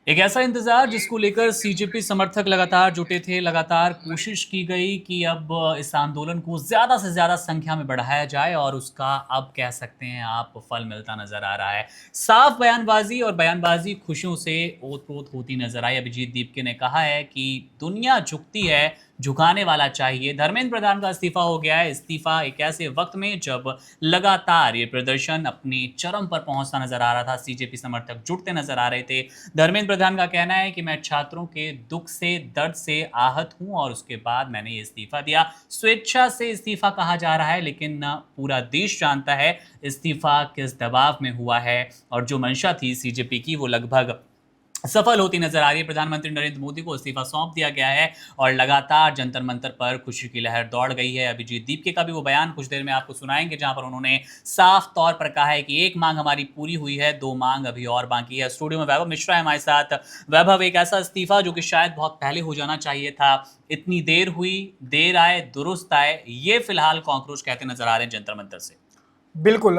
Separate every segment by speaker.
Speaker 1: एक ऐसा इंतजार जिसको लेकर सीजेपी समर्थक लगातार जुटे थे। लगातार कोशिश की गई कि अब इस आंदोलन को ज्यादा से ज्यादा संख्या में बढ़ाया जाए और उसका अब कह सकते हैं आप फल मिलता नजर आ रहा है। साफ बयानबाजी और बयानबाजी खुशियों से ओत-प्रोत होती नजर आई। अभिजीत दीपके ने कहा है कि दुनिया झुकती है, झुकाने वाला चाहिए। धर्मेंद्र प्रधान का इस्तीफा हो गया है। इस्तीफा एक ऐसे वक्त में जब लगातार ये प्रदर्शन अपने चरम पर पहुंचता नजर आ रहा था। सीजेपी समर्थक जुटते नजर आ रहे थे। धर्मेंद्र प्रधान का कहना है कि मैं छात्रों के दुख से, दर्द से आहत हूं और उसके बाद मैंने ये इस्तीफा दिया। स्वेच्छा से इस्तीफा कहा जा रहा है, लेकिन पूरा देश जानता है इस्तीफा किस दबाव में हुआ है और जो मंशा थी सीजेपी की वो लगभग सफल होती नजर आ रही है। प्रधानमंत्री नरेंद्र मोदी को इस्तीफा सौंप दिया गया है और लगातार जंतर मंतर पर खुशी की लहर दौड़ गई है। अभिजीत दीपके का भी वो बयान कुछ देर में आपको सुनाएंगे, जहां पर उन्होंने साफ तौर पर कहा है कि एक मांग हमारी पूरी हुई है, दो मांग अभी और बाकी है। स्टूडियो में वैभव मिश्रा है हमारे साथ। वैभव, एक ऐसा इस्तीफा जो कि शायद बहुत पहले हो जाना चाहिए था, इतनी देर हुई, देर आए दुरुस्त आए, ये फिलहाल कॉकरोच कहते नजर आ रहे हैं जंतर मंतर से।
Speaker 2: बिल्कुल।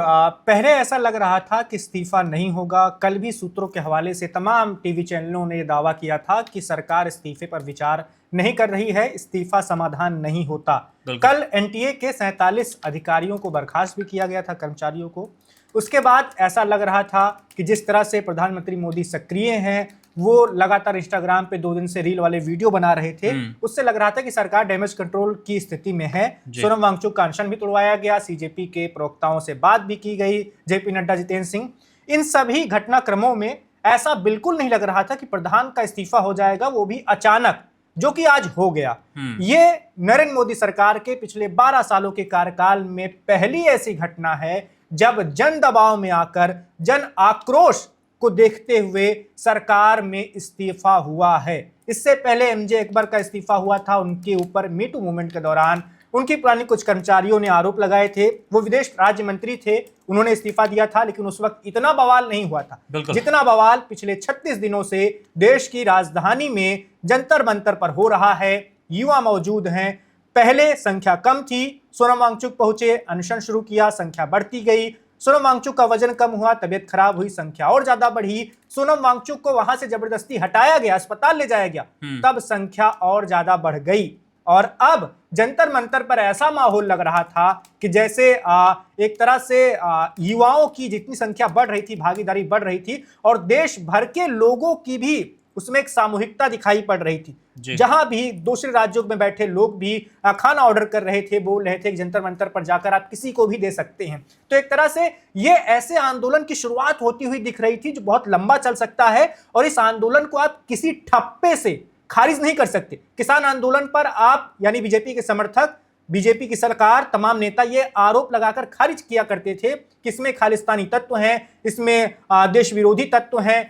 Speaker 2: पहले ऐसा लग रहा था कि इस्तीफा नहीं होगा। कल भी सूत्रों के हवाले से तमाम टीवी चैनलों ने दावा किया था कि सरकार इस्तीफे पर विचार नहीं कर रही है, इस्तीफा समाधान नहीं होता। कल एनटीए के 47 अधिकारियों को बर्खास्त भी किया गया था, कर्मचारियों को। उसके बाद ऐसा लग रहा था कि जिस तरह से प्रधानमंत्री मोदी सक्रिय हैं, वो लगातार इंस्टाग्राम पे 2 दिन से रील वाले वीडियो बना रहे थे, उससे लग रहा था कि सरकार डैमेज कंट्रोल की स्थिति में है। सोनम वांगचुक का अनशन भी तोड़वाया गया, सीजेपी के प्रवक्ताओं से बात भी की गई, जेपी नड्डा, जितेंद्र सिंह। इन सभी घटनाक्रमों में ऐसा बिल्कुल नहीं लग रहा था कि प्रधान का इस्तीफा हो जाएगा, वो भी अचानक, जो कि आज हो गया। ये नरेंद्र मोदी सरकार के पिछले 12 सालों के कार्यकाल में पहली ऐसी घटना है जब जन दबाव में आकर, जन आक्रोश को देखते हुए सरकार में इस्तीफा हुआ है। इससे पहले एमजे अकबर का इस्तीफा हुआ था, उनके ऊपर मीटू मूवमेंट के दौरान उनकी पुरानी कुछ कर्मचारियों ने आरोप लगाए थे। वो विदेश राज्य मंत्री थे, उन्होंने इस्तीफा दिया था, लेकिन उस वक्त इतना बवाल नहीं हुआ था जितना बवाल पिछले 36 दिनों से देश की राजधानी में जंतर मंतर पर हो रहा है। युवा मौजूद हैं। पहले संख्या कम थी, सोनम वांगचुक पहुंचे, अनशन शुरू किया, संख्या बढ़ती गई। सोनम वांगचुक का वजन कम हुआ, तबियत खराब हुई, संख्या और ज्यादा बढ़ी। सोनम वांगचुक को वहां से जबरदस्ती हटाया गया, अस्पताल ले जाया गया, तब संख्या और ज्यादा बढ़ गई। और अब जंतर मंतर पर ऐसा माहौल लग रहा था कि जैसे एक तरह से युवाओं की जितनी संख्या बढ़ रही थी, भागीदारी बढ़ रही थी, और देश भर के लोगों की भी उसमें एक सामूहिकता दिखाई पड़ रही थी। जहां भी दूसरे राज्यों में बैठे लोग भी खाना ऑर्डर कर रहे थे, बोल रहे थे कि जंतर मंतर पर जाकर आप किसी को भी दे सकते हैं। तो एक तरह से ये ऐसे आंदोलन की शुरुआत होती हुई दिख रही थी जो बहुत लंबा चल सकता है, और इस आंदोलन को आप किसी ठप्पे से खारिज नहीं कर सकते। किसान आंदोलन पर आप, यानी बीजेपी के समर्थक, बीजेपी की सरकार, तमाम नेता ये आरोप लगाकर खारिज किया करते थे कि इसमें खालिस्तानी तत्व हैं, इसमें देश विरोधी तत्व हैं,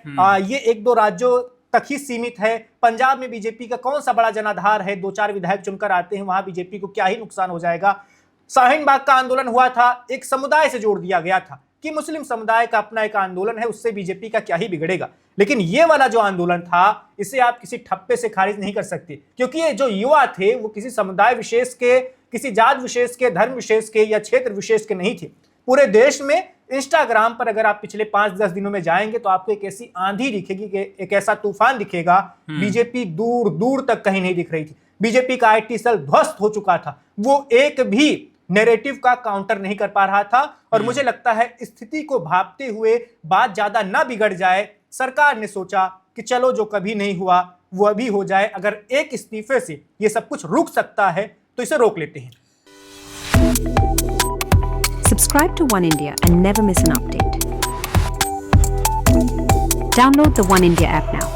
Speaker 2: ये 1-2 राज्यों तक ही सीमित है। पंजाब में बीजेपी का कौन सा बड़ा जनाधार है, 2-4 विधायक चुनकर आते हैं, वहां बीजेपी को क्या ही नुकसान हो जाएगा। शाहीन बाग का आंदोलन हुआ था, एक समुदाय से जोड़ दिया गया था कि मुस्लिम समुदाय का अपना एक आंदोलन है, उससे बीजेपी का क्या ही बिगड़ेगा। लेकिन ये वाला जो आंदोलन था, इसे आप किसी ठप्पे से खारिज नहीं कर सकते, क्योंकि ये जो युवा थे वो किसी समुदाय विशेष के, किसी जात विशेष के, धर्म विशेष के या क्षेत्र विशेष के नहीं थे। पूरे देश में इंस्टाग्राम पर अगर आप पिछले 5-10 दिनों में जाएंगे तो आपको एक ऐसी आंधी दिखेगी, कि एक ऐसा तूफान दिखेगा। बीजेपी दूर दूर तक कहीं नहीं दिख रही थी। बीजेपी का आईटी सेल ध्वस्त हो चुका था, वो एक भी नैरेटिव का काउंटर नहीं कर पा रहा था। और मुझे लगता है स्थिति को भांपते हुए बात ज्यादा ना बिगड़ जाए, सरकार ने सोचा कि चलो जो कभी नहीं हुआ वो अभी हो जाए। अगर एक इस्तीफे से ये सब कुछ रुक सकता है तो इसे रोक लेते हैं।
Speaker 3: Subscribe to One India and never miss an update. Download the One India app now.